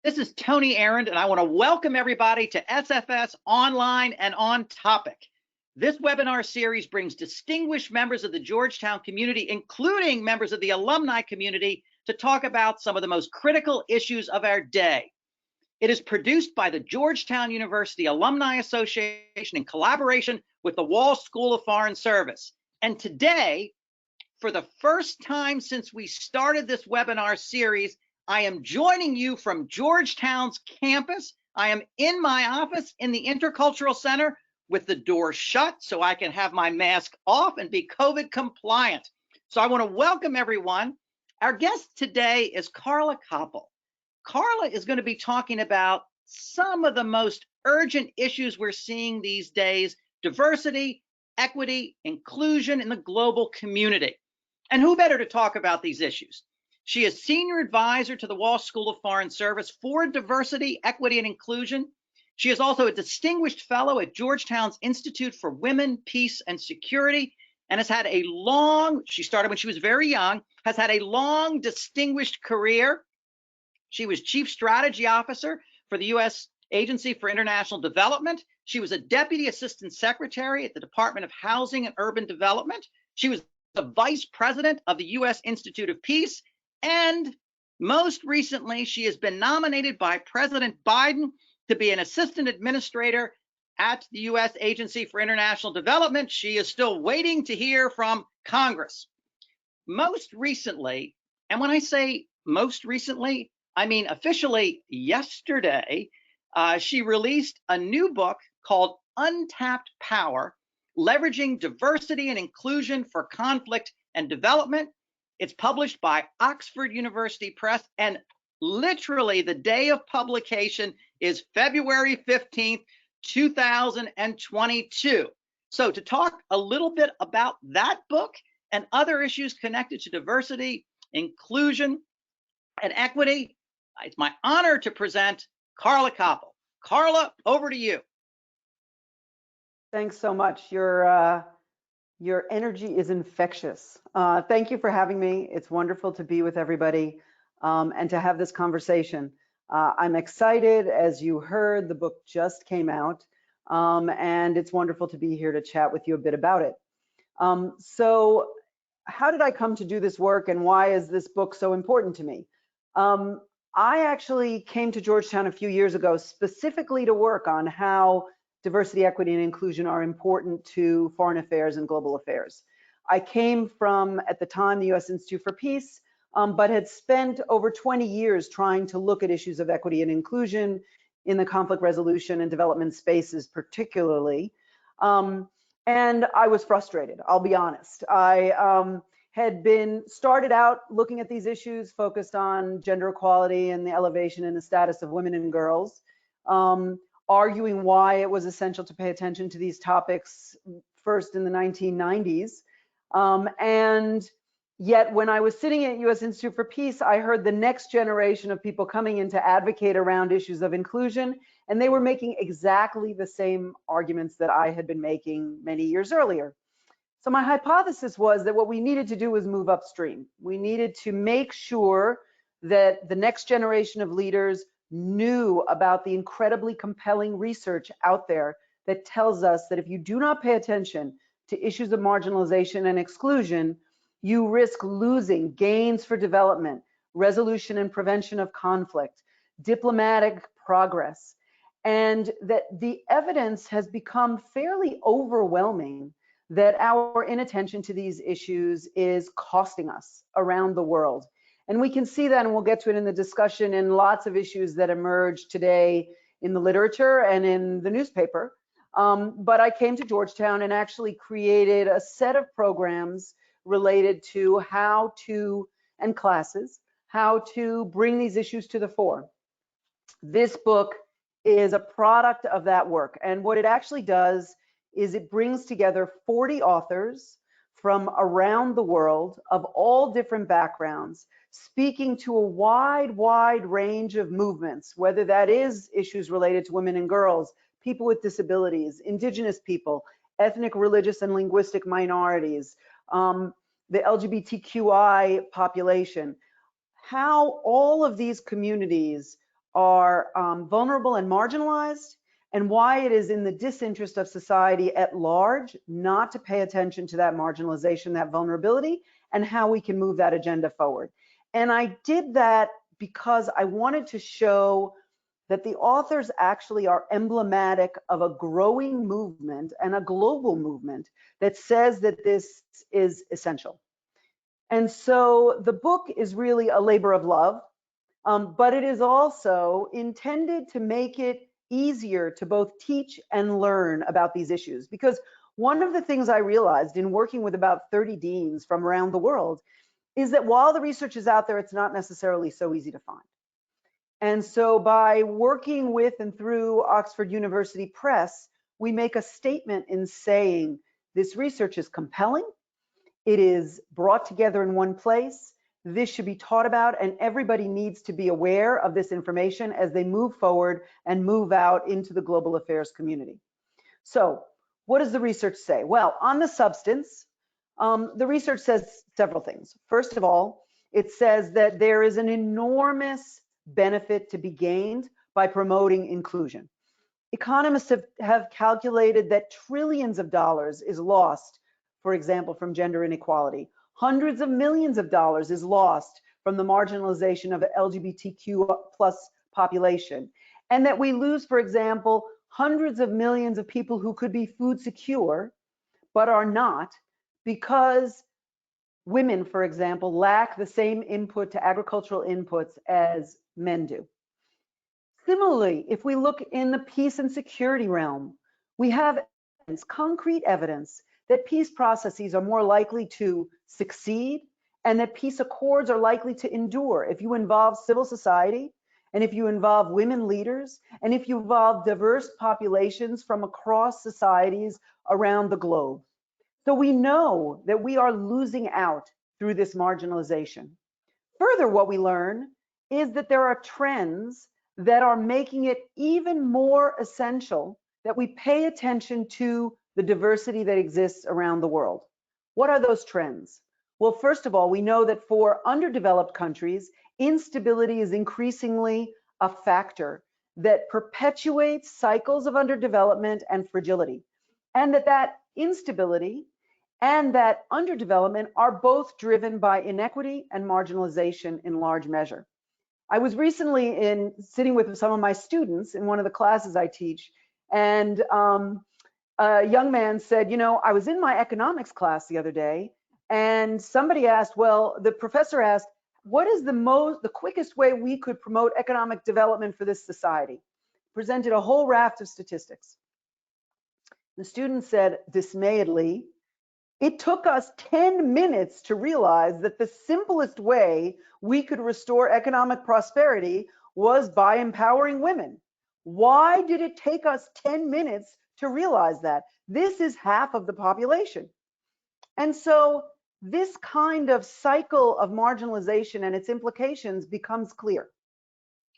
This is Tony Arend, and I want to welcome everybody to SFS Online and On Topic. This webinar series brings distinguished members of the Georgetown community, including members of the alumni community, to talk about some of the most critical issues of our day. It is produced by the Georgetown University Alumni Association in collaboration with the Wall School of Foreign Service. And today, for the first time since we started this webinar series, I am joining you from Georgetown's campus. I am in my office in the Intercultural Center with the door shut so I can have my mask off and be COVID compliant. So I want to welcome everyone. Our guest today is Carla Koppell. Carla is going to be talking about some of the most urgent issues we're seeing these days: diversity, equity, inclusion in the global community. And who better to talk about these issues? She is Senior Advisor to the Wall School of Foreign Service for Diversity, Equity, and Inclusion. She is also a Distinguished Fellow at Georgetown's Institute for Women, Peace, and Security, and has had a long, she started when she was very young, has had a long, distinguished career. She was Chief Strategy Officer for the U.S. Agency for International Development. She was a Deputy Assistant Secretary at the Department of Housing and Urban Development. She was the Vice President of the U.S. Institute of Peace. And most recently, she has been nominated by President Biden to be an assistant administrator at the U.S. Agency for International Development. She is still waiting to hear from Congress. Most recently, and when I say most recently, I mean officially yesterday, she released a new book called Untapped Power, Leveraging Diversity and Inclusion for Conflict and Development. It's published by Oxford University Press, and literally the day of publication is February 15th, 2022. So to talk a little bit about that book and other issues connected to diversity, inclusion, and equity, it's my honor to present Carla Koppell. Carla, over to you. Thanks so much. Your energy is infectious. Thank you for having me. It's wonderful to be with everybody and to have this conversation. I'm excited. As you heard, the book just came out, and it's wonderful to be here to chat with you a bit about it. So how did I come to do this work, and why is this book so important to me? I actually came to Georgetown a few years ago specifically to work on how diversity, equity, and inclusion are important to foreign affairs and global affairs. I came from, at the time, the U.S. Institute for Peace, but had spent over 20 years trying to look at issues of equity and inclusion in the conflict resolution and development spaces particularly. And I was frustrated, I'll be honest. I had been started out looking at these issues focused on gender equality and the elevation and the status of women and girls, arguing why it was essential to pay attention to these topics first in the 1990s. And yet when I was sitting at U.S. Institute for Peace, I heard the next generation of people coming in to advocate around issues of inclusion, and they were making exactly the same arguments that I had been making many years earlier. So my hypothesis was that what we needed to do was move upstream. We needed to make sure that the next generation of leaders knew about the incredibly compelling research out there that tells us that if you do not pay attention to issues of marginalization and exclusion, you risk losing gains for development, resolution and prevention of conflict, diplomatic progress, and that the evidence has become fairly overwhelming that our inattention to these issues is costing us around the world. And we can see that, and we'll get to it in the discussion, in lots of issues that emerge today in the literature and in the newspaper. But I came to Georgetown and actually created a set of programs related to how to, and classes, how to bring these issues to the fore. This book is a product of that work. And what it actually does is it brings together 40 authors from around the world of all different backgrounds, speaking to a wide range of movements, whether that is issues related to women and girls, people with disabilities, indigenous people, ethnic, religious, and linguistic minorities, the LGBTQI population, how all of these communities are vulnerable and marginalized, and why it is in the disinterest of society at large not to pay attention to that marginalization, that vulnerability, and how we can move that agenda forward. And I did that because I wanted to show that the authors actually are emblematic of a growing movement and a global movement that says that this is essential. And so the book is really a labor of love, but it is also intended to make it easier to both teach and learn about these issues. Because one of the things I realized in working with about 30 deans from around the world is that while the research is out there, it's not necessarily so easy to find. And so by working with and through Oxford University Press, we make a statement in saying this research is compelling, it is brought together in one place, this should be taught about, and everybody needs to be aware of this information as they move forward and move out into the global affairs community. So what does the research say? Well, on the substance, the research says several things. First of all, it says that there is an enormous benefit to be gained by promoting inclusion. Economists have calculated that trillions of dollars is lost, for example, from gender inequality. Hundreds of millions of dollars is lost from the marginalization of the LGBTQ plus population. And that we lose, for example, hundreds of millions of people who could be food secure, but are not, because women, for example, lack the same input to agricultural inputs as men do. Similarly, if we look in the peace and security realm, we have evidence, concrete evidence that peace processes are more likely to succeed and that peace accords are likely to endure if you involve civil society and if you involve women leaders and if you involve diverse populations from across societies around the globe. So we know that we are losing out through this marginalization. Further, what we learn is that there are trends that are making it even more essential that we pay attention to the diversity that exists around the world. What are those trends? Well, first of all, we know that for underdeveloped countries, instability is increasingly a factor that perpetuates cycles of underdevelopment and fragility, and that instability and that underdevelopment are both driven by inequity and marginalization in large measure. I was recently sitting with some of my students in one of the classes I teach, and a young man said, you know, I was in my economics class the other day, and somebody asked, well, the professor asked, what is the quickest way we could promote economic development for this society? Presented a whole raft of statistics. The student said dismayedly, it took us 10 minutes to realize that the simplest way we could restore economic prosperity was by empowering women. Why did it take us 10 minutes to realize that? This is half of the population. And so this kind of cycle of marginalization and its implications becomes clear.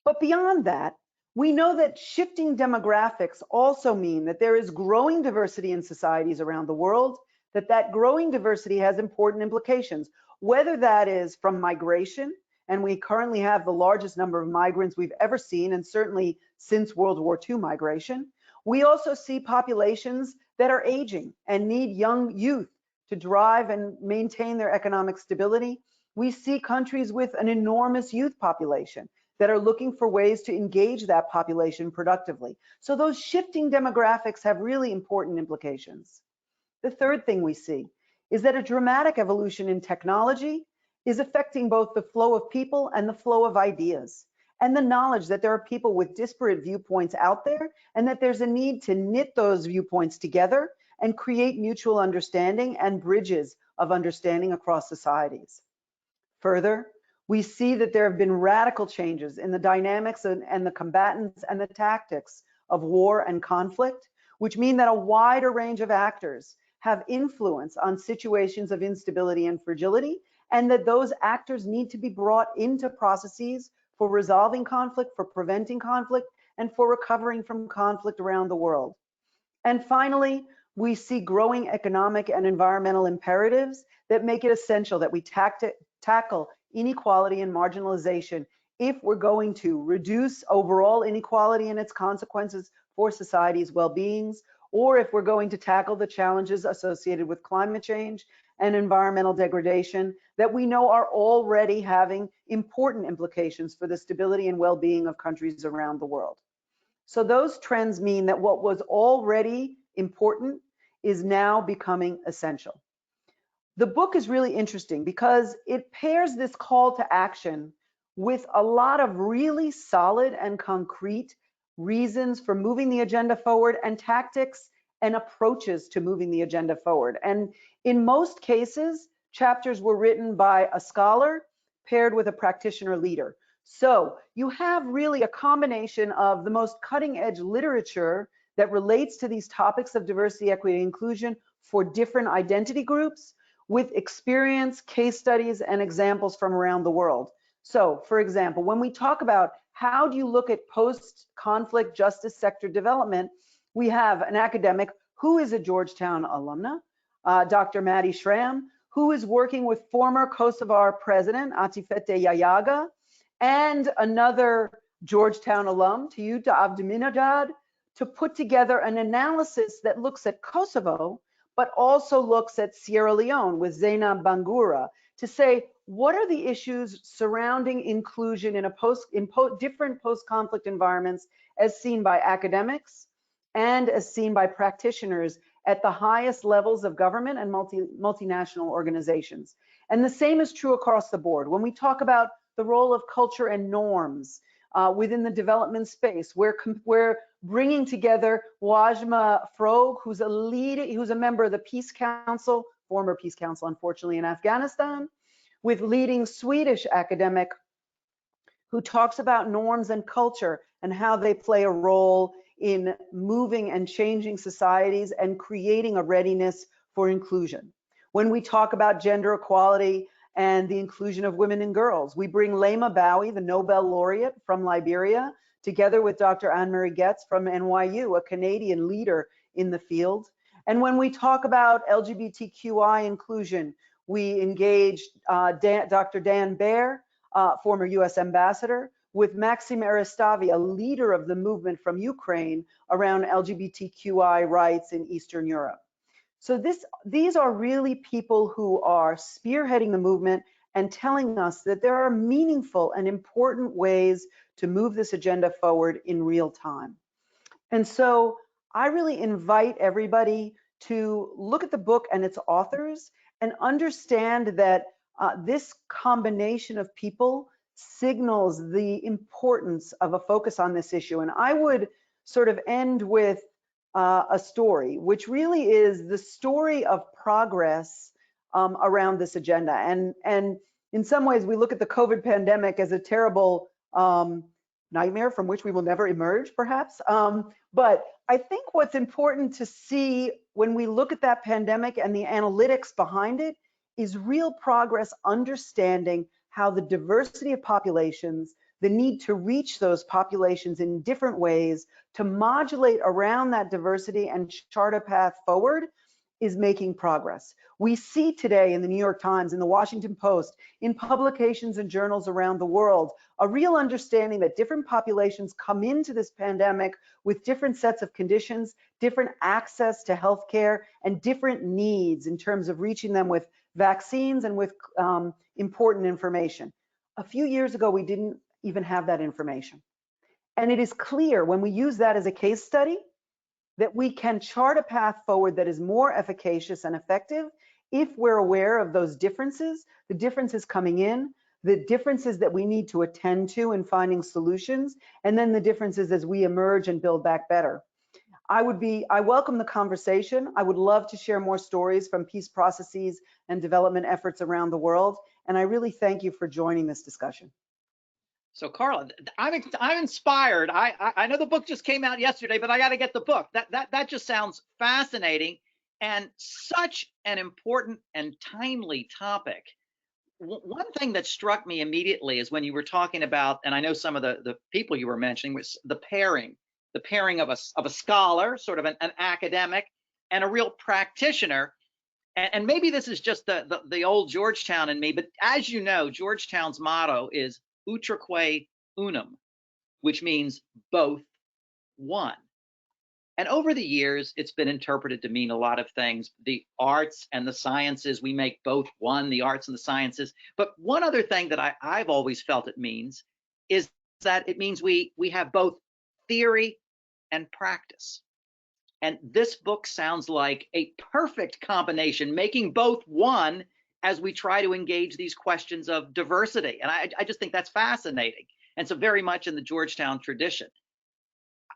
But beyond that, we know that shifting demographics also mean that there is growing diversity in societies around the world, that growing diversity has important implications, whether that is from migration, and we currently have the largest number of migrants we've ever seen, and certainly since World War II migration. We also see populations that are aging and need young youth to drive and maintain their economic stability. We see countries with an enormous youth population that are looking for ways to engage that population productively. So those shifting demographics have really important implications. The third thing we see is that a dramatic evolution in technology is affecting both the flow of people and the flow of ideas, and the knowledge that there are people with disparate viewpoints out there, and that there's a need to knit those viewpoints together and create mutual understanding and bridges of understanding across societies. Further, we see that there have been radical changes in the dynamics and the combatants and the tactics of war and conflict, which mean that a wider range of actors have influence on situations of instability and fragility, and that those actors need to be brought into processes for resolving conflict, for preventing conflict, and for recovering from conflict around the world. And finally, we see growing economic and environmental imperatives that make it essential that we tackle inequality and marginalization if we're going to reduce overall inequality and its consequences for society's well-beings, or if we're going to tackle the challenges associated with climate change and environmental degradation that we know are already having important implications for the stability and well-being of countries around the world. So those trends mean that what was already important is now becoming essential. The book is really interesting because it pairs this call to action with a lot of really solid and concrete reasons for moving the agenda forward and tactics and approaches to moving the agenda forward. And in most cases, chapters were written by a scholar paired with a practitioner leader. So you have really a combination of the most cutting edge literature that relates to these topics of diversity, equity, and inclusion for different identity groups with experience, case studies, and examples from around the world. So for example, when we talk about how do you look at post-conflict justice sector development, we have an academic who is a Georgetown alumna, Dr. Maddie Schramm, who is working with former Kosovar President Atifete Yayaga, and another Georgetown alum, Tiyuta Abdiminadad, to put together an analysis that looks at Kosovo, but also looks at Sierra Leone with Zainab Bangura to say, what are the issues surrounding inclusion in different post-conflict environments as seen by academics and as seen by practitioners at the highest levels of government and multinational organizations. And the same is true across the board. When we talk about the role of culture and norms within the development space, we're bringing together Wajma Frog, who's a member of the Peace Council, former Peace Council, unfortunately, in Afghanistan, with leading Swedish academic who talks about norms and culture and how they play a role in moving and changing societies and creating a readiness for inclusion. When we talk about gender equality and the inclusion of women and girls, we bring Lema Bowie, the Nobel laureate from Liberia, together with Dr. Anne-Marie Getz from NYU, a Canadian leader in the field. And when we talk about LGBTQI inclusion, we engaged Dr. Dan Baer, former US ambassador, with Maxim Eristavi, a leader of the movement from Ukraine around LGBTQI rights in Eastern Europe. So these are really people who are spearheading the movement and telling us that there are meaningful and important ways to move this agenda forward in real time. And so I really invite everybody to look at the book and its authors and understand that this combination of people signals the importance of a focus on this issue. And I would sort of end with a story, which really is the story of progress around this agenda. And in some ways, we look at the COVID pandemic as a terrible nightmare from which we will never emerge, perhaps. But I think what's important to see when we look at that pandemic and the analytics behind it is real progress understanding how the diversity of populations, the need to reach those populations in different ways to modulate around that diversity and chart a path forward is making progress. We see today in the New York Times, in the Washington Post, in publications and journals around the world, a real understanding that different populations come into this pandemic with different sets of conditions, different access to healthcare, and different needs in terms of reaching them with vaccines and with important information. A few years ago, we didn't even have that information. And it is clear when we use that as a case study that we can chart a path forward that is more efficacious and effective if we're aware of those differences, the differences coming in, the differences that we need to attend to in finding solutions, and then the differences as we emerge and build back better. I welcome the conversation. I would love to share more stories from peace processes and development efforts around the world. And I really thank you for joining this discussion. So Carla, I'm inspired. I know the book just came out yesterday, but I got to get the book. That just sounds fascinating and such an important and timely topic. One thing that struck me immediately is when you were talking about, and I know some of the people you were mentioning, was the pairing of a scholar, sort of an academic, and a real practitioner. And maybe this is just the old Georgetown in me, but as you know, Georgetown's motto is utraque unum, which means both one. And over the years, it's been interpreted to mean a lot of things. The arts and the sciences, we make both one, the arts and the sciences. But one other thing that I've always felt it means is that it means we have both theory and practice. And this book sounds like a perfect combination, making both one as we try to engage these questions of diversity. And I just think that's fascinating. And so very much in the Georgetown tradition.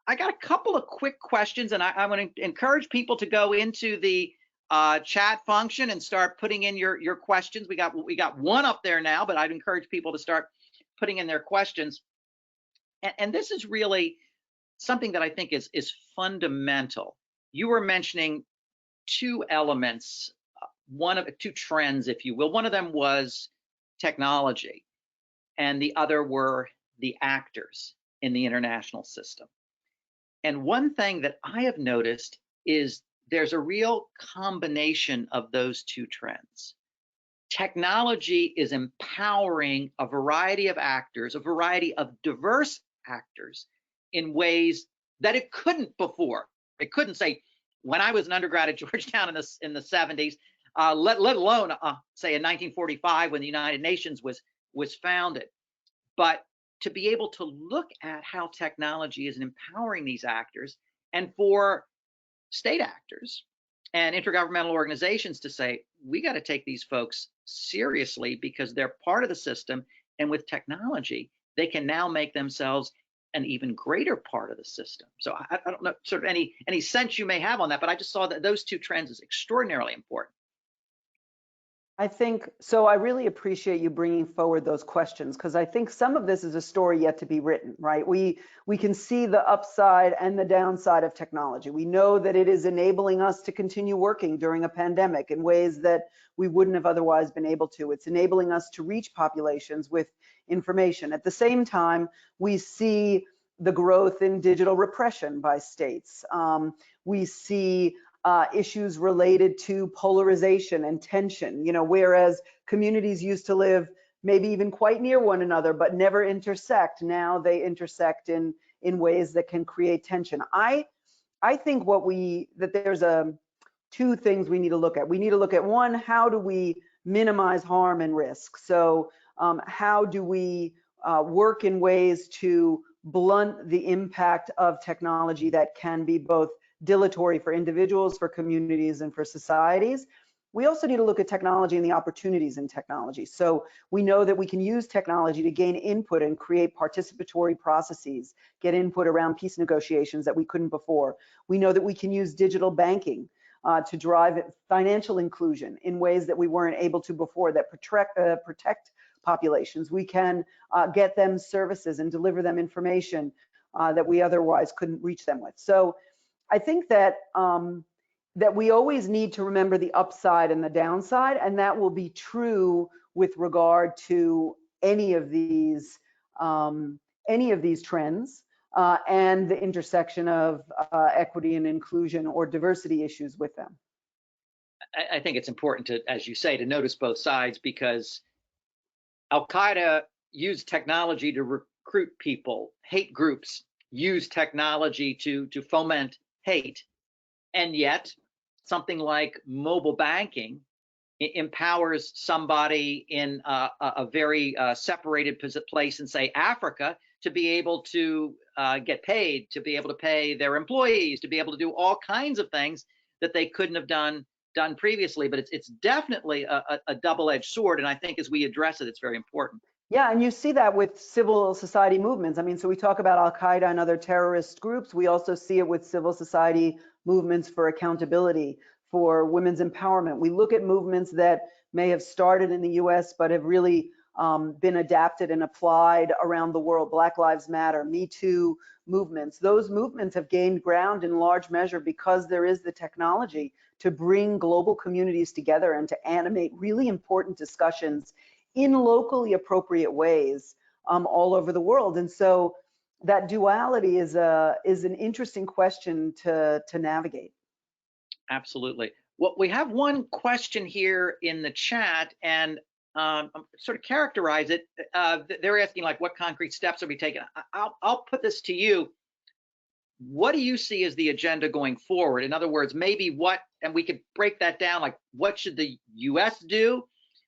I got a couple of quick questions, and I want to encourage people to go into the chat function and start putting in your questions. We got one up there now, but I'd encourage people to start putting in their questions. And this is really something that I think is fundamental. You were mentioning two elements, two trends, if you will. One of them was technology, and the other were the actors in the international system. And one thing that I have noticed is there's a real combination of those two trends. Technology is empowering a variety of actors, a variety of diverse actors in ways that it couldn't before. It couldn't, say, when I was an undergrad at Georgetown in the 70s, let alone say in 1945 when the United Nations was founded. But to be able to look at how technology is empowering these actors, and for state actors and intergovernmental organizations to say, we got to take these folks seriously because they're part of the system, and with technology, they can now make themselves an even greater part of the system. So I don't know sort of any sense you may have on that, but I just saw that those two trends is extraordinarily important. I think so. I really appreciate you bringing forward those questions, because I think some of this is a story yet to be written, right? We can see the upside and the downside of technology. We know that it is enabling us to continue working during a pandemic in ways that we wouldn't have otherwise been able to. It's enabling us to reach populations with information. At the same time, we see the growth in digital repression by states. We see issues related to polarization and tension, whereas communities used to live maybe even quite near one another, but never intersect. Now they intersect in ways that can create tension. I think that there's two things we need to look at. We need to look at, one, how do we minimize harm and risk? So how do we work in ways to blunt the impact of technology that can be both dilatory for individuals, for communities, and for societies? We also need to look at technology and the opportunities in technology. So we know that we can use technology to gain input and create participatory processes, get input around peace negotiations that we couldn't before. We know that we can use digital banking to drive financial inclusion in ways that we weren't able to before, that protect populations. We can get them services and deliver them information that we otherwise couldn't reach them with. So I think that that we always need to remember the upside and the downside, and that will be true with regard to any of these trends and the intersection of equity and inclusion or diversity issues with them. I think it's important to, as you say, to notice both sides, because Al-Qaeda used technology to recruit people. Hate groups use technology to foment hate, and yet something like mobile banking empowers somebody in a very separated place in, say, Africa, to be able to get paid, to be able to pay their employees, to be able to do all kinds of things that they couldn't have done previously. But it's definitely a double-edged sword, and I think as we address it, it's very important. Yeah, and you see that with civil society movements. I mean, so we talk about Al-Qaeda and other terrorist groups. We also see it with civil society movements for accountability, for women's empowerment. We look at movements that may have started in the US, but have really been adapted and applied around the world. Black Lives Matter, Me Too movements. Those movements have gained ground in large measure because there is the technology to bring global communities together and to animate really important discussions in locally appropriate ways all over the world. And so that duality is an interesting question to navigate. Absolutely. Well, we have one question here in the chat, and sort of characterize it. They're asking like, what concrete steps are we taking? I'll put this to you. What do you see as the agenda going forward? In other words, maybe what, and we could break that down, like what should the US do?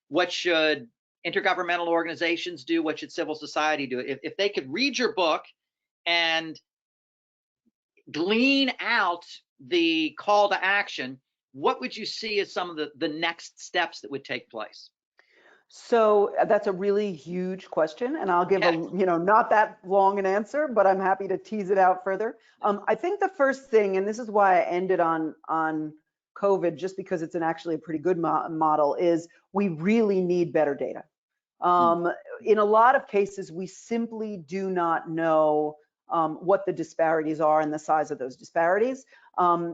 What should intergovernmental organizations do? What should civil society do? If they could read your book and glean out the call to action, what would you see as some of the next steps that would take place? So that's a really huge question, and I'll give a not that long an answer, but I'm happy to tease it out further. I think the first thing, and this is why I ended on COVID, just because it's actually a pretty good model, is we really need better data. In a lot of cases, we simply do not know what the disparities are and the size of those disparities.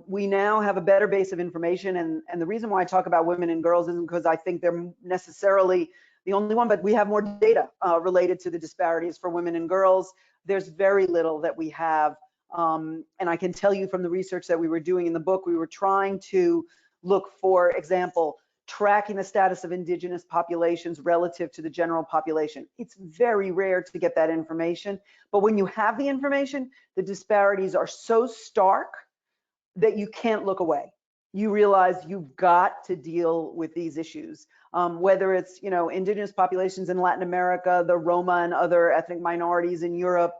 We now have a better base of information, and the reason why I talk about women and girls isn't because I think they're necessarily the only one, but we have more data related to the disparities for women and girls. There's very little that we have, and I can tell you from the research that we were doing in the book, we were trying to look, for example, tracking the status of indigenous populations relative to the general population. It's very rare to get that information, but when you have the information, the disparities are so stark that you can't look away. You realize you've got to deal with these issues, whether it's indigenous populations in Latin America, the Roma and other ethnic minorities in Europe.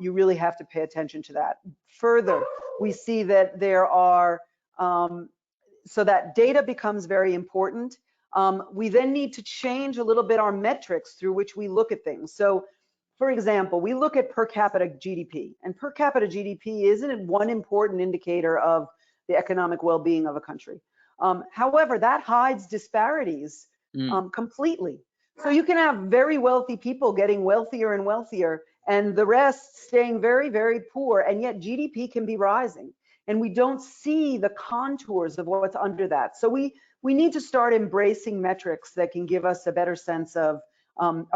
You really have to pay attention to that. Further, we see that there are so that data becomes very important. We then need to change a little bit our metrics through which we look at things. So, for example, we look at per capita GDP, and per capita GDP isn't one important indicator of the economic well-being of a country. However, that hides disparities completely. So you can have very wealthy people getting wealthier and wealthier, and the rest staying very, very poor, and yet GDP can be rising. And we don't see the contours of what's under that. So we need to start embracing metrics that can give us a better sense of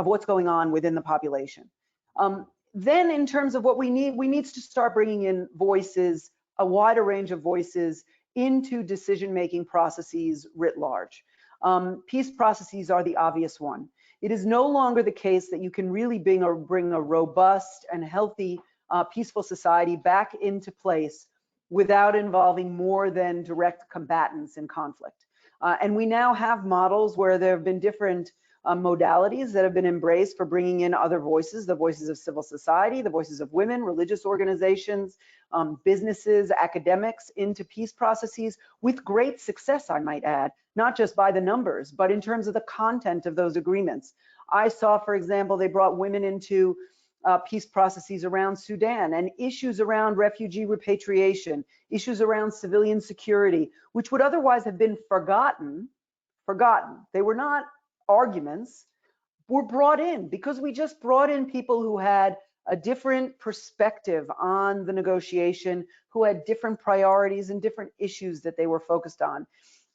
what's going on within the population. Then in terms of what we need to start bringing in voices, a wider range of voices into decision-making processes writ large. Peace processes are the obvious one. It is no longer the case that you can really bring a robust and healthy peaceful society back into place without involving more than direct combatants in conflict. And we now have models where there have been different modalities that have been embraced for bringing in other voices, the voices of civil society, the voices of women, religious organizations, businesses, academics into peace processes with great success, I might add, not just by the numbers, but in terms of the content of those agreements. I saw, for example, they brought women into peace processes around Sudan and issues around refugee repatriation, issues around civilian security, which would otherwise have been forgotten. They were not arguments, were brought in because we just brought in people who had a different perspective on the negotiation, who had different priorities and different issues that they were focused on.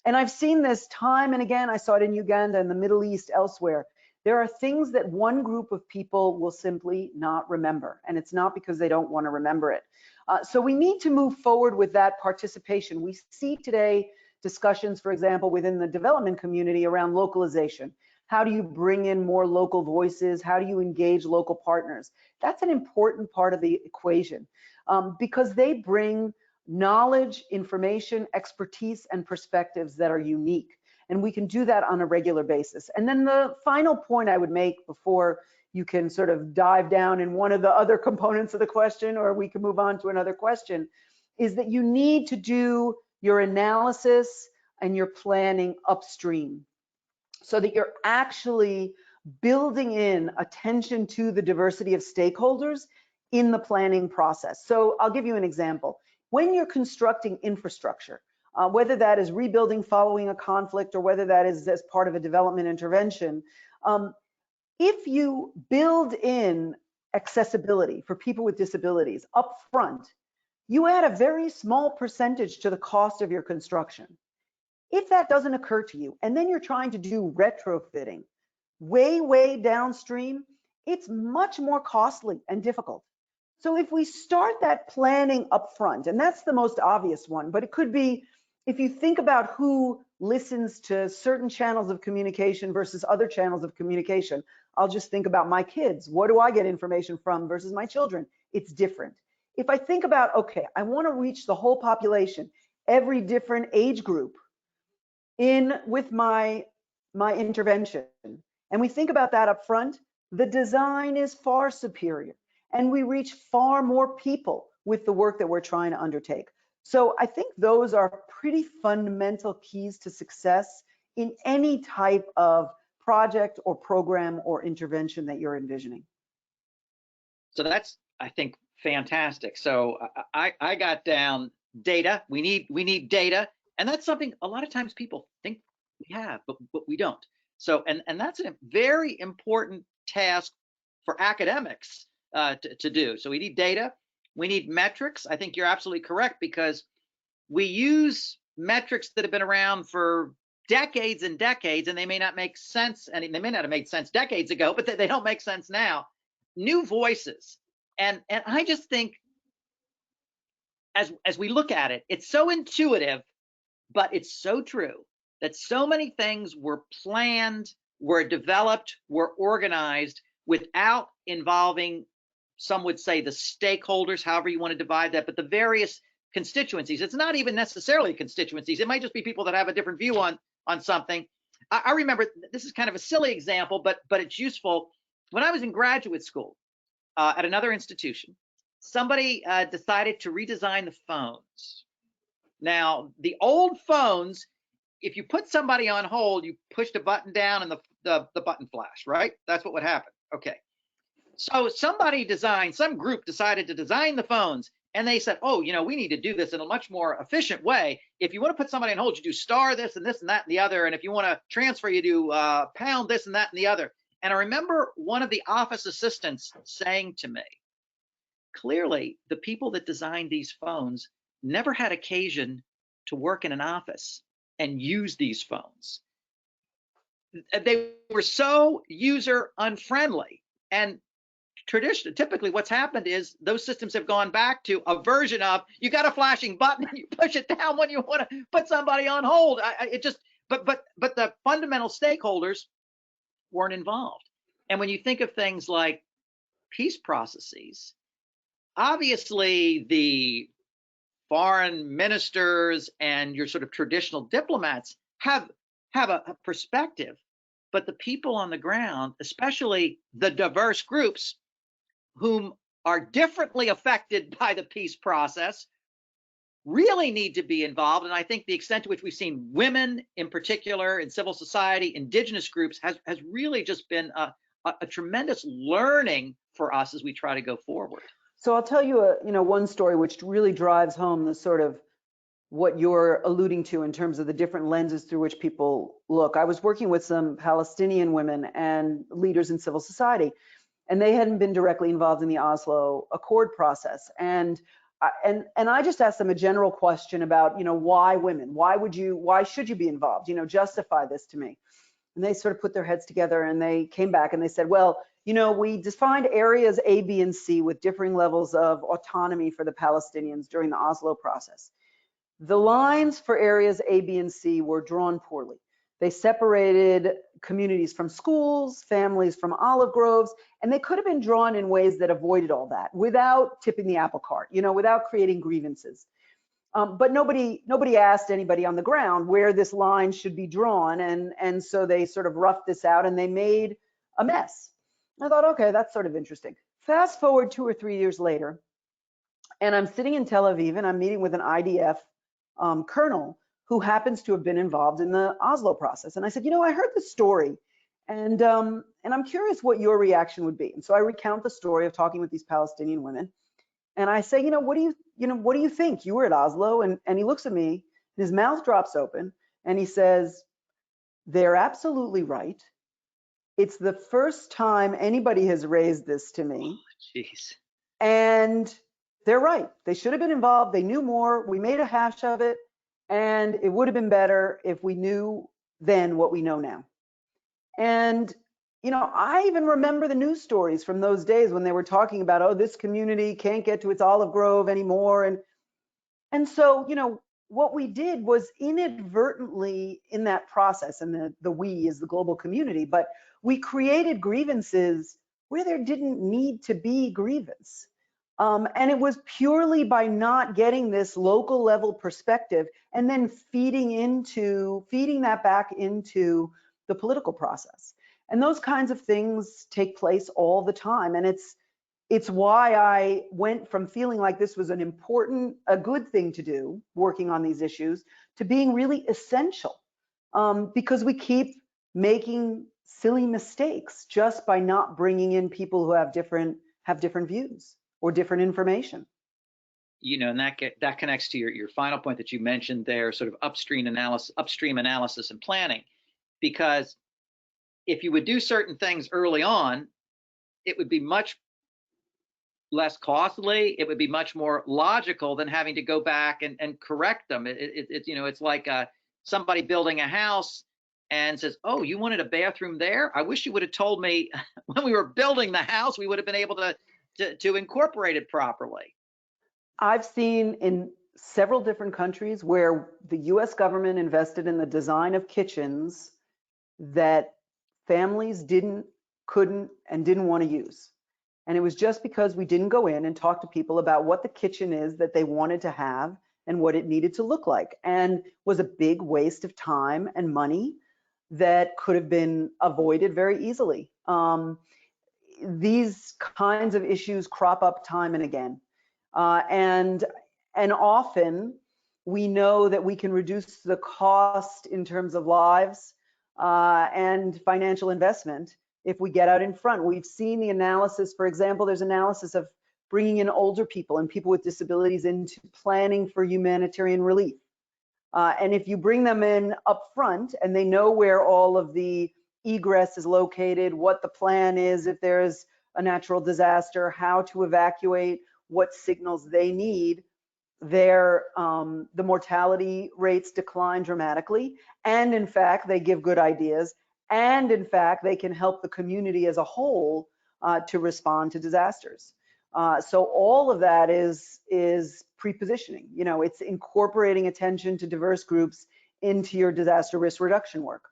And I've seen this time and again. I saw it in Uganda, in the Middle East, elsewhere. There are things that one group of people will simply not remember, and it's not because they don't want to remember it. So we need to move forward with that participation. We see today discussions, for example, within the development community around localization. How do you bring in more local voices? How do you engage local partners? That's an important part of the equation because they bring knowledge, information, expertise, and perspectives that are unique. And we can do that on a regular basis. And then the final point I would make before you can sort of dive down in one of the other components of the question, or we can move on to another question, is that you need to do your analysis and your planning upstream so that you're actually building in attention to the diversity of stakeholders in the planning process. So I'll give you an example. When you're constructing infrastructure, whether that is rebuilding following a conflict or whether that is as part of a development intervention, if you build in accessibility for people with disabilities up front, you add a very small percentage to the cost of your construction. If that doesn't occur to you, and then you're trying to do retrofitting way downstream, it's much more costly and difficult. So if we start that planning up front, and that's the most obvious one, but it could be, if you think about who listens to certain channels of communication versus other channels of communication. I'll just think about my kids. What do I get information from versus my children? It's different. If I think about, okay, I want to reach the whole population, every different age group in with my intervention, and we think about that up front, the design is far superior, and we reach far more people with the work that we're trying to undertake. So I think those are pretty fundamental keys to success in any type of project or program or intervention that you're envisioning. So that's, I think, fantastic. So I got down data. We need data, and that's something a lot of times people think we have, but we don't. So and that's a very important task for academics to do. So we need data. We need metrics. I think you're absolutely correct, because we use metrics that have been around for decades and decades, and they may not make sense, and they may not have made sense decades ago, but they don't make sense now. New voices. And I just think as we look at it, it's so intuitive, but it's so true that so many things were planned, were developed, were organized without involving, some would say, the stakeholders, however you want to divide that, but the various constituencies. It's not even necessarily constituencies. It might just be people that have a different view on something. I remember, this is kind of a silly example, but it's useful. When I was in graduate school at another institution, somebody decided to redesign the phones. Now, the old phones, if you put somebody on hold, you pushed a button down and the button flashed, right? That's what would happen. Okay. So somebody designed, some group decided to design the phones, and they said, oh, we need to do this in a much more efficient way. If you want to put somebody on hold, you do star this and this and that and the other. And if you want to transfer, you do pound this and that and the other. And I remember one of the office assistants saying to me, clearly, the people that designed these phones never had occasion to work in an office and use these phones. They were so user unfriendly. And typically what's happened is those systems have gone back to a version of, you got a flashing button and you push it down when you want to put somebody on hold. But the fundamental stakeholders weren't involved. And when you think of things like peace processes, obviously the foreign ministers and your sort of traditional diplomats have a perspective, but the people on the ground, especially the diverse groups whom are differently affected by the peace process, really need to be involved. And I think the extent to which we've seen women in particular in civil society, indigenous groups, has really just been a tremendous learning for us as we try to go forward. So I'll tell you one story which really drives home the sort of what you're alluding to in terms of the different lenses through which people look. I was working with some Palestinian women and leaders in civil society, and they hadn't been directly involved in the Oslo Accord process. And I just asked them a general question about, why women? Why should you be involved? Justify this to me. And they sort of put their heads together and they came back and they said, well, we defined areas A, B, and C with differing levels of autonomy for the Palestinians during the Oslo process. The lines for areas A, B, and C were drawn poorly. They separated communities from schools, families from olive groves, and they could have been drawn in ways that avoided all that without tipping the apple cart, without creating grievances. But nobody asked anybody on the ground where this line should be drawn, and so they sort of roughed this out and they made a mess. I thought, okay, that's sort of interesting. Fast forward 2 or 3 years later, and I'm sitting in Tel Aviv and I'm meeting with an IDF colonel who happens to have been involved in the Oslo process. And I said, I heard the story, and I'm curious what your reaction would be. And so I recount the story of talking with these Palestinian women, and I say, what do you think? You were at Oslo. And he looks at me, and his mouth drops open, and he says, they're absolutely right. It's the first time anybody has raised this to me. Jeez. And they're right. They should have been involved. They knew more. We made a hash of it. And it would have been better if we knew then what we know now. And, I even remember the news stories from those days when they were talking about, oh, this community can't get to its olive grove anymore. And so, what we did was inadvertently in that process, and the we is the global community, but we created grievances where there didn't need to be grievance. And it was purely by not getting this local level perspective and then feeding that back into the political process. And those kinds of things take place all the time. And it's why I went from feeling like this was a good thing to do, working on these issues, to being really essential, because we keep making silly mistakes just by not bringing in people who have different views or different information. And that connects to your final point that you mentioned there, sort of upstream analysis and planning, because if you would do certain things early on, it would be much less costly. It would be much more logical than having to go back and correct them. It's like somebody building a house and says, "Oh, you wanted a bathroom there? I wish you would have told me when we were building the house. We would have been able to incorporate it properly." I've seen in several different countries where the US government invested in the design of kitchens that families couldn't, and didn't want to use. And it was just because we didn't go in and talk to people about what the kitchen is that they wanted to have and what it needed to look like, and was a big waste of time and money that could have been avoided very easily. These kinds of issues crop up time and again. And often we know that we can reduce the cost in terms of lives and financial investment if we get out in front. We've seen the analysis, for example, there's analysis of bringing in older people and people with disabilities into planning for humanitarian relief. And if you bring them in up front and they know where all of the egress is located, what the plan is if there's a natural disaster, how to evacuate, what signals they need, the mortality rates decline dramatically. And in fact, they give good ideas. And in fact, they can help the community as a whole to respond to disasters. So all of that is pre-positioning. It's incorporating attention to diverse groups into your disaster risk reduction work.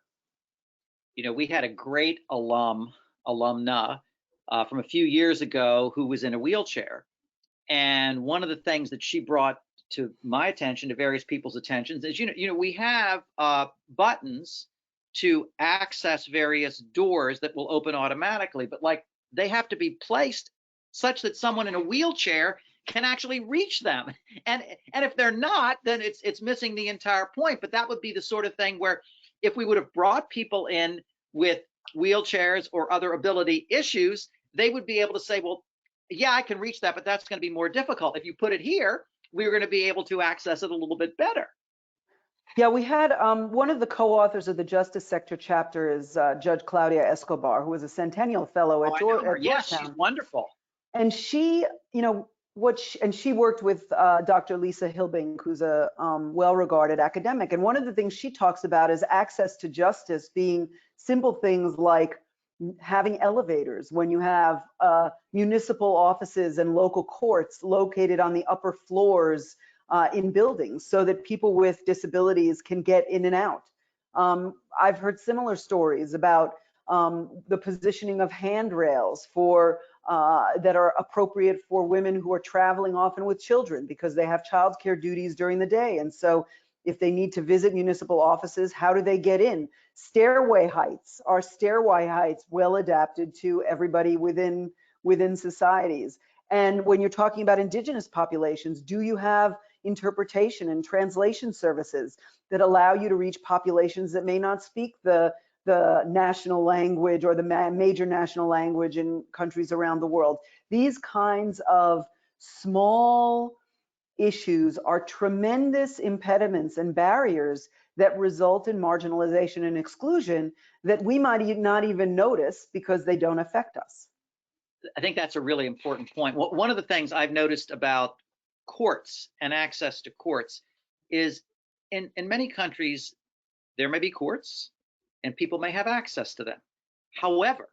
We had a great alumna from a few years ago who was in a wheelchair. And one of the things that she brought to my attention, to various people's attentions, is we have buttons to access various doors that will open automatically, but they have to be placed such that someone in a wheelchair can actually reach them. And if they're not, then it's missing the entire point. But that would be the sort of thing where if we would have brought people in with wheelchairs or other ability issues, they would be able to say, well, yeah, I can reach that, but that's going to be more difficult. If you put it here, we're going to be able to access it a little bit better. Yeah, we had one of the co-authors of the Justice Sector chapter is Judge Claudia Escobar, who was a Centennial Fellow at Georgetown. Yes, she's wonderful. And she, she worked with Dr. Lisa Hilbing, who's a well-regarded academic. And one of the things she talks about is access to justice being simple things like having elevators when you have municipal offices and local courts located on the upper floors in buildings so that people with disabilities can get in and out. I've heard similar stories about the positioning of handrails that are appropriate for women who are traveling often with children because they have childcare duties during the day. And so if they need to visit municipal offices, how do they get in? Stairway heights. Are stairway heights well adapted to everybody within societies? And when you're talking about indigenous populations, do you have interpretation and translation services that allow you to reach populations that may not speak the national language or the major national language in countries around the world? These kinds of small issues are tremendous impediments and barriers that result in marginalization and exclusion that we might not even notice because they don't affect us. I think that's a really important point. One of the things I've noticed about courts and access to courts is in many countries, there may be courts and people may have access to them. However,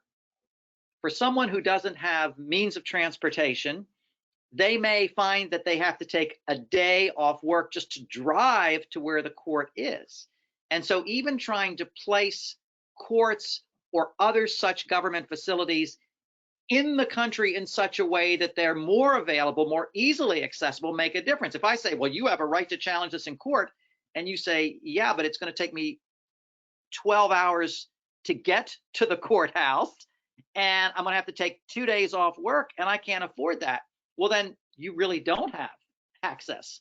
for someone who doesn't have means of transportation, they may find that they have to take a day off work just to drive to where the court is. And so even trying to place courts or other such government facilities in the country in such a way that they're more available, more easily accessible, make a difference. If I say, well, you have a right to challenge this in court, and you say, yeah, but it's going to take me 12 hours to get to the courthouse, and I'm going to have to take 2 days off work, and I can't afford that. Well, then you really don't have access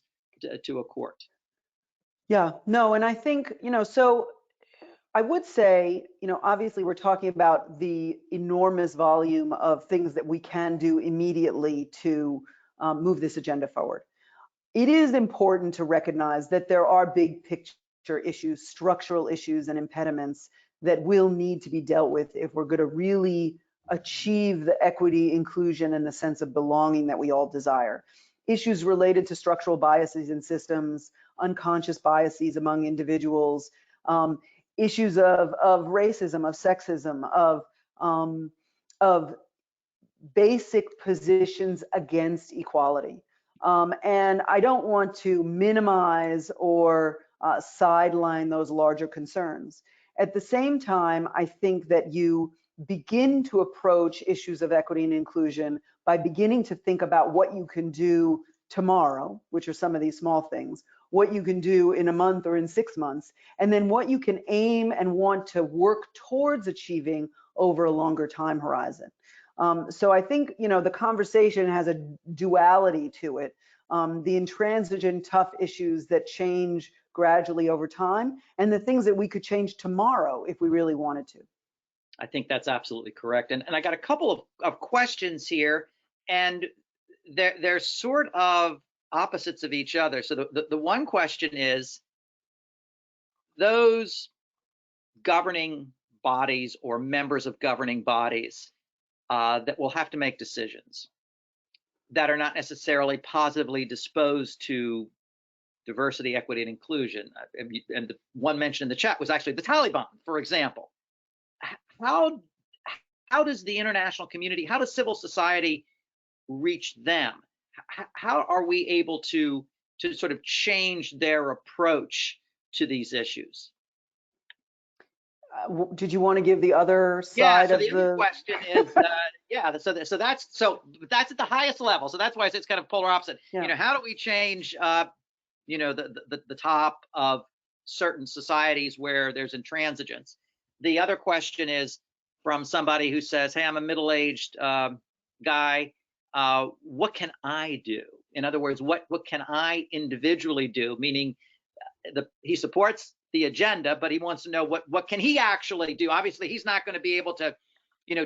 to a court. Yeah, no, and I think, so I would say, obviously we're talking about the enormous volume of things that we can do immediately to move this agenda forward. It is important to recognize that there are big picture issues, structural issues and impediments that will need to be dealt with if we're going to really achieve the equity, inclusion, and the sense of belonging that we all desire. Issues related to structural biases in systems, unconscious biases among individuals, issues of racism, of sexism, of basic positions against equality. And I don't want to minimize or sideline those larger concerns. At the same time, I think that you begin to approach issues of equity and inclusion by beginning to think about what you can do tomorrow, which are some of these small things, what you can do in a month or in 6 months, and then what you can aim and want to work towards achieving over a longer time horizon. So I think, the conversation has a duality to it. The intransigent, tough issues that change gradually over time, and the things that we could change tomorrow if we really wanted to. I think that's absolutely correct. And I got a couple of questions here, and they're sort of opposites of each other. So the one question is, those governing bodies or members of governing bodies that will have to make decisions that are not necessarily positively disposed to diversity, equity, and inclusion. And the one mentioned in the chat was actually the Taliban, for example. How does the international community, how does civil society reach them? How are we able to sort of change their approach to these issues? Did you want to give the other side of the? Yeah, so the other question is, so that's at the highest level. So that's why it's kind of polar opposite. Yeah. How do we change, the top of certain societies where there's intransigence? The other question is from somebody who says, hey, I'm a middle-aged guy. What can I do? In other words, what can I individually do? Meaning, he supports the agenda, but he wants to know what can he actually do. Obviously, he's not going to be able to,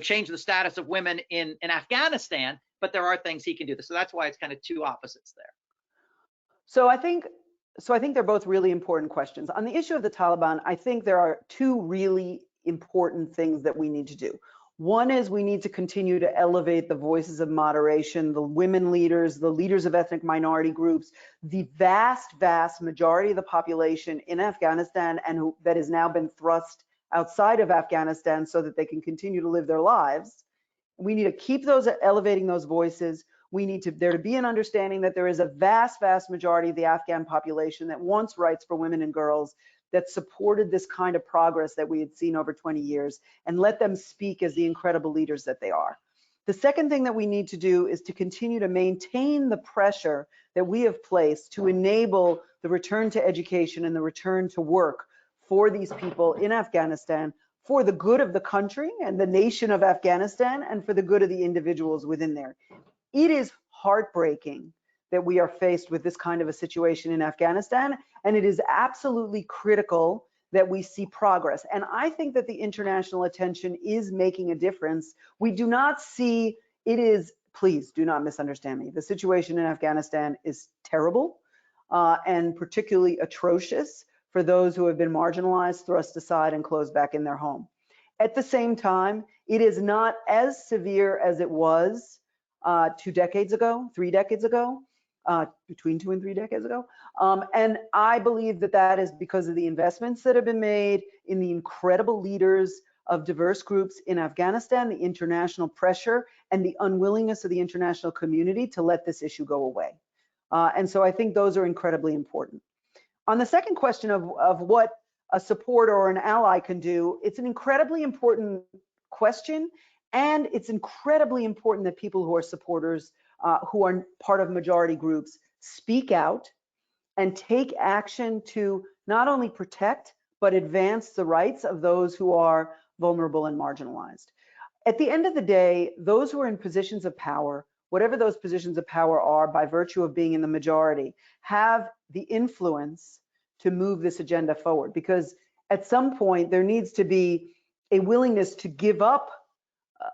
change the status of women in Afghanistan, but there are things he can do. So that's why it's kind of two opposites there. So I think they're both really important questions. On the issue of the Taliban, I think there are two really important things that we need to do. One is we need to continue to elevate the voices of moderation, the women leaders, the leaders of ethnic minority groups, the vast, vast majority of the population in Afghanistan and that has now been thrust outside of Afghanistan so that they can continue to live their lives. We need to keep elevating those voices. We need there to be an understanding that there is a vast, vast majority of the Afghan population that wants rights for women and girls, that supported this kind of progress that we had seen over 20 years, and let them speak as the incredible leaders that they are. The second thing that we need to do is to continue to maintain the pressure that we have placed to enable the return to education and the return to work for these people in Afghanistan, for the good of the country and the nation of Afghanistan, and for the good of the individuals within there. It is heartbreaking that we are faced with this kind of a situation in Afghanistan, and it is absolutely critical that we see progress. And I think that the international attention is making a difference. We do not see, please do not misunderstand me. The situation in Afghanistan is terrible and particularly atrocious for those who have been marginalized, thrust aside, and closed back in their home. At the same time, it is not as severe as it was 2 decades ago, 3 decades ago, between 2 and 3 decades ago. And I believe that that is because of the investments that have been made in the incredible leaders of diverse groups in Afghanistan, the international pressure, and the unwillingness of the international community to let this issue go away. And so I think those are incredibly important. On the second question of what a supporter or an ally can do, it's an incredibly important question, and it's incredibly important that people who are supporters, who are part of majority groups, speak out and take action to not only protect, but advance the rights of those who are vulnerable and marginalized. At the end of the day, those who are in positions of power, whatever those positions of power are by virtue of being in the majority, have the influence to move this agenda forward, because at some point there needs to be a willingness to give up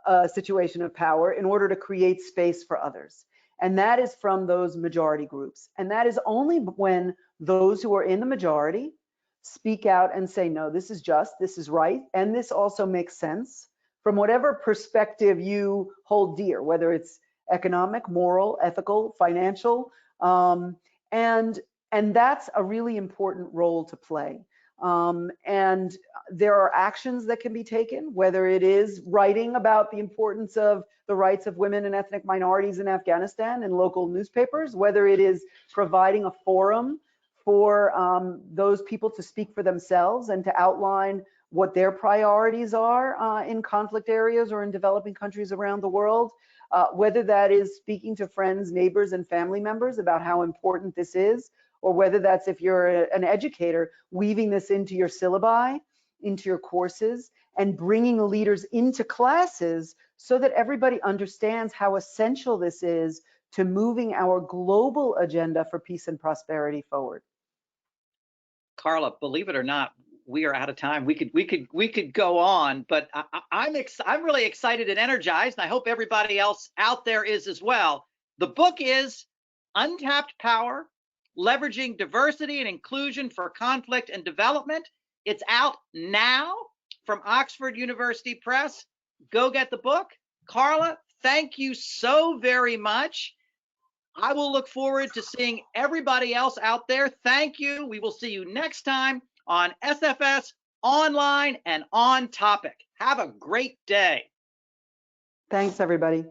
a situation of power in order to create space for others. And that is from those majority groups. And that is only when those who are in the majority speak out and say, no, this is just, this is right, and this also makes sense from whatever perspective you hold dear, whether it's economic, moral, ethical, financial, and that's a really important role to play. And there are actions that can be taken, whether it is writing about the importance of the rights of women and ethnic minorities in Afghanistan in local newspapers, whether it is providing a forum for those people to speak for themselves and to outline what their priorities are in conflict areas or in developing countries around the world, whether that is speaking to friends, neighbors, and family members about how important this is, or whether that's, if you're an educator, weaving this into your syllabi, into your courses, and bringing leaders into classes so that everybody understands how essential this is to moving our global agenda for peace and prosperity forward. Carla, believe it or not, we are out of time. We could go on, but I'm really excited and energized, and I hope everybody else out there is as well. The book is Untapped Power: Leveraging Diversity and Inclusion for Conflict and Development. It's out now from Oxford University Press. Go get the book. Carla, thank you so very much. I will look forward to seeing everybody else out there. Thank you. We will see you next time on SFS Online and On Topic. Have a great day. Thanks, everybody.